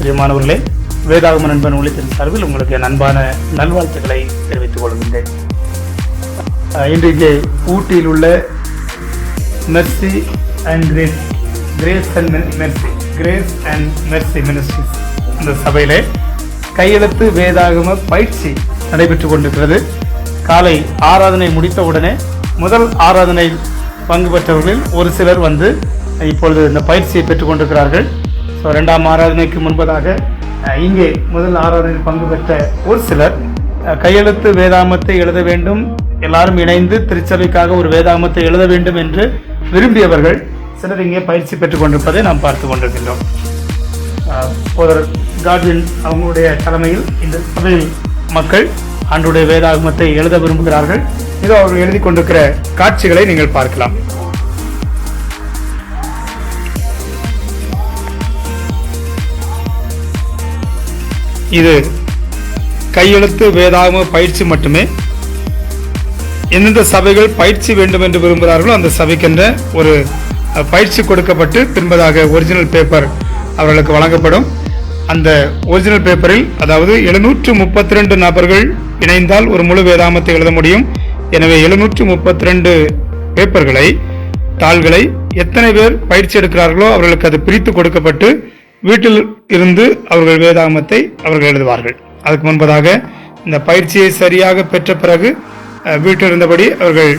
பிரியமானவர்களே, வேதாகம நண்பன் ஊழியத்தின் சார்பில் உங்களுக்கு என் அன்பான நல்வாழ்த்துக்களை தெரிவித்துக் கொள்கின்றேன். இன்றைக்கு ஊட்டியில் உள்ள Mercy and grace and mercy ministries இந்த சபையிலே கையெழுத்து வேதாகம பயிற்சி நடைபெற்றுக் கொண்டிருக்கிறது. காலை ஆராதனை முடித்தவுடனே முதல் ஆராதனையில் பங்கு பெற்றவர்களில் ஒரு சிலர் வந்து இப்பொழுது இந்த பயிற்சியை பெற்றுக் கொண்டிருக்கிறார்கள். ஸோ 2ஆம் ஆராதனைக்கு முன்பதாக இங்கே முதல் ஆராதனையில் பங்கு பெற்ற ஒரு சிலர் கையெழுத்து வேதாகமத்தை எழுத வேண்டும், எல்லாரும் இணைந்து திருச்சபைக்காக ஒரு வேதாகமத்தை எழுத வேண்டும் என்று விரும்பியவர்கள் சிலர் இங்கே பயிற்சி பெற்றுக் கொண்டிருப்பதை நாம் பார்த்து கொண்டிருக்கின்றோம். காட்வின் அவங்களுடைய தலைமையில் இந்த சபையில் மக்கள் ஆண்டுடைய வேதாகமத்தை எழுத விரும்புகிறார்கள். இதோ அவர்கள் எழுதி கொண்டிருக்கிற காட்சிகளை நீங்கள் பார்க்கலாம். இது கையெழுத்து வேதாகம பயிற்சி மட்டுமே. எந்தெந்த சபைகள் பயிற்சி வேண்டும் என்று விரும்புகிறார்களோ அந்த சபைக்கென்ற ஒரு பயிற்சி கொடுக்கப்பட்டு பின்பதாக ஒரிஜினல் பேப்பர் அவர்களுக்கு வழங்கப்படும். அந்த ஒரிஜினல் பேப்பரில் அதாவது 732 நபர்கள் இணைந்தால் ஒரு முழு வேதாகமத்தை எழுத முடியும். எனவே 732 பேப்பர்களை தாள்களை எத்தனை பேர் பயிற்சி எடுக்கிறார்களோ அவர்களுக்கு அது பிரித்து கொடுக்கப்பட்டு வீட்டில் இருந்து அவர்கள் வேதாகமத்தை அவர்கள் எழுதுவார்கள். அதுக்கு முன்பதாக இந்த பயிற்சியை சரியாக பெற்ற பிறகு வீட்டில் இருந்தபடி அவர்கள்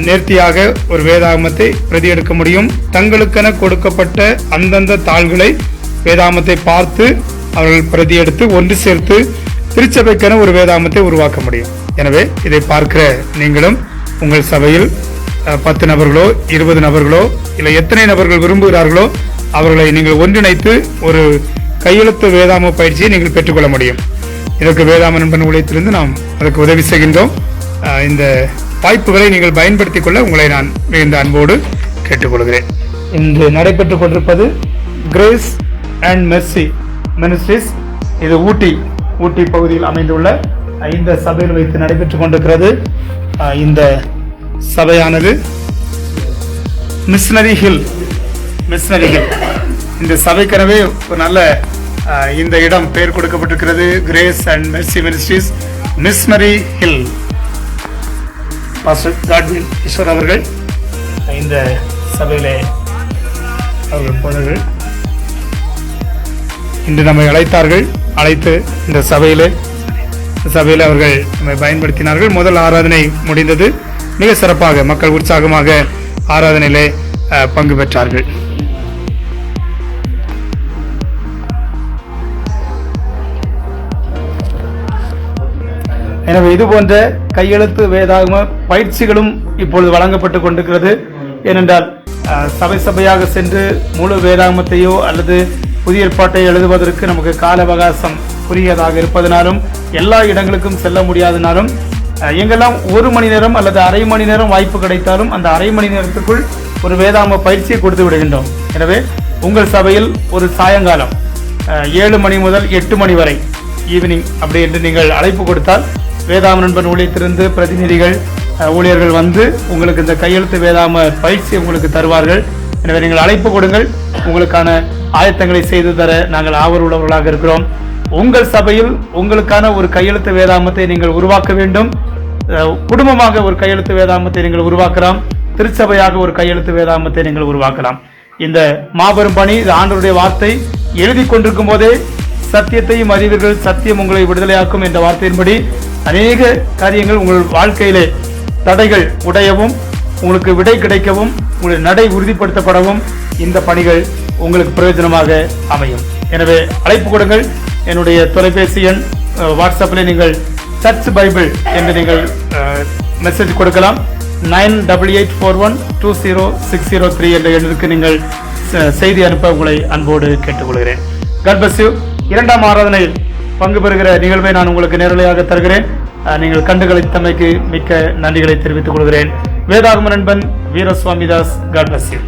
நேர்த்தியாக ஒரு வேதாகமத்தை பிரதி எடுக்க முடியும். தங்களுக்கென கொடுக்கப்பட்ட அந்தந்த தாள்களை வேதாகமத்தை பார்த்து அவர்கள் பிரதி எடுத்து ஒன்று சேர்த்து திருச்சபைக்கென ஒரு வேதாகமத்தை உருவாக்க முடியும். எனவே இதை பார்க்கிற நீங்களும் உங்கள் சபையில் 10 நபர்களோ 20 நபர்களோ இல்லை எத்தனை நபர்கள் விரும்புகிறார்களோ அவர்களை நீங்கள் ஒன்றிணைத்து ஒரு கையெழுத்து வேதாகம பயிற்சியை நீங்கள் பெற்றுக்கொள்ள முடியும். இதற்கு வேதாகம நண்பன் ஊழியத்திலிருந்து நாம் அதற்கு உதவி செய்கின்றோம். இந்த வாய்ப்புகளை நீங்கள் பயன்படுத்திக் கொள்ள உங்களை நான் மிகுந்த அன்போடு கேட்டுக்கொள்கிறேன். இன்று நடைபெற்றுக் கொண்டிருப்பது கிரேஸ் அண்ட் மெர்சி மினிஸ்ட்ரிஸ். இது ஊட்டி பகுதியில் அமைந்துள்ள இந்த சபையில் வைத்து நடைபெற்றுக் கொண்டிருக்கிறது. இந்த சபையானது மிஷனரி ஹில். இந்த சபைக்கெனவே ஒரு நல்ல இந்த இடம் பெயர் கொடுக்கப்பட்டிருக்கிறது. Grace and mercy ministries missionary hill. Pastor Godwin Eshwar அவர்கள் இந்த சபையிலே அவர்கள் போனர்கள் இன்று நம்மை அழைத்து இந்த சபையிலே அவர்கள் நம்மை பயன்படுத்தினார்கள். முதல் ஆராதனை முடிந்தது. மிக சிறப்பாக மக்கள் உற்சாகமாக ஆராதனையிலே பங்கு பெற்றார்கள். எனவே இது போன்ற கையெழுத்து வேதாகம பயிற்சிகளும் இப்பொழுது வழங்கப்பட்டுக் கொண்டிருக்கிறது. ஏனென்றால் சபையாக சென்று முழு வேதாகமத்தையோ அல்லது புதிய ஏற்பாட்டை எழுதுவதற்கு நமக்கு கால அவகாசம் குறுகியதாக இருப்பதனாலும் எல்லா இடங்களுக்கும் செல்ல முடியாதனாலும் எங்கெல்லாம் 1 மணி நேரம் அல்லது அரை மணி நேரம் வாய்ப்பு கிடைத்தாலும் அந்த அரை மணி நேரத்துக்குள் ஒரு வேதாகம பயிற்சியை கொடுத்து விடுகின்றோம். எனவே உங்கள் சபையில் ஒரு சாயங்காலம் 7 மணி முதல் 8 மணி வரை ஈவினிங் அப்படி என்று நீங்கள் அழைப்பு கொடுத்தால் வேதாகம நண்பன் ஊழியத்திலிருந்து பிரதிநிதிகள் ஊழியர்கள் வந்து உங்களுக்கு இந்த கையெழுத்து வேதாகம பயிற்சி உங்களுக்கு தருவார்கள். எனவே நீங்கள் அழைப்பு கொடுங்கள். உங்களுக்கான ஆயத்தங்களை செய்து தர நாங்கள் ஆர்வமுள்ளவர்களாக இருக்கிறோம். உங்கள் சபையில் உங்களுக்கான ஒரு கையெழுத்து வேதாகமத்தை நீங்கள் உருவாக்க வேண்டும். குடும்பமாக ஒரு கையெழுத்து வேதாகமத்தை நீங்கள் உருவாக்கலாம். திருச்சபையாக ஒரு கையெழுத்து வேதாகமத்தை நீங்கள் உருவாக்கலாம். இந்த மாபெரும் பணி, இது ஆண்டவருடைய வார்த்தை. எழுதி கொண்டிருக்கும் போதே சத்தியத்தையும் அறிவீர்கள், சத்தியம் உங்களை விடுதலையாக்கும் என்ற வார்த்தையின்படி அநேக காரியங்கள் உங்கள் வாழ்க்கையிலே தடைகள் உடையவும் உங்களுக்கு விடை கிடைக்கவும் உங்களுடைய நடை உறுதிப்படுத்தப்படவும் இந்த பணிகள் உங்களுக்கு பிரயோஜனமாக அமையும். எனவே அழைப்பு கொடுங்கள். என்னுடைய தொலைபேசி எண் வாட்ஸ்அப்பில் நீங்கள் சர்ச் பைபிள் என்று நீங்கள் மெசேஜ் கொடுக்கலாம். 9884120603 என்ற எண்ணிற்கு நீங்கள் செய்தி அனுப்ப உங்களை அன்போடு கேட்டுக்கொள்கிறேன். God bless you. 2ஆம் ஆராதனையில் பங்கு பெறுகிற நிகழ்வை நான் உங்களுக்கு நேரலையாக தருகிறேன். நீங்கள் கண்டுகளித்தமைக்கு மிக்க நன்றிகளை தெரிவித்துக் கொள்கிறேன். வேதாகம நண்பன் வீரசுவாமிதாஸ். God bless you.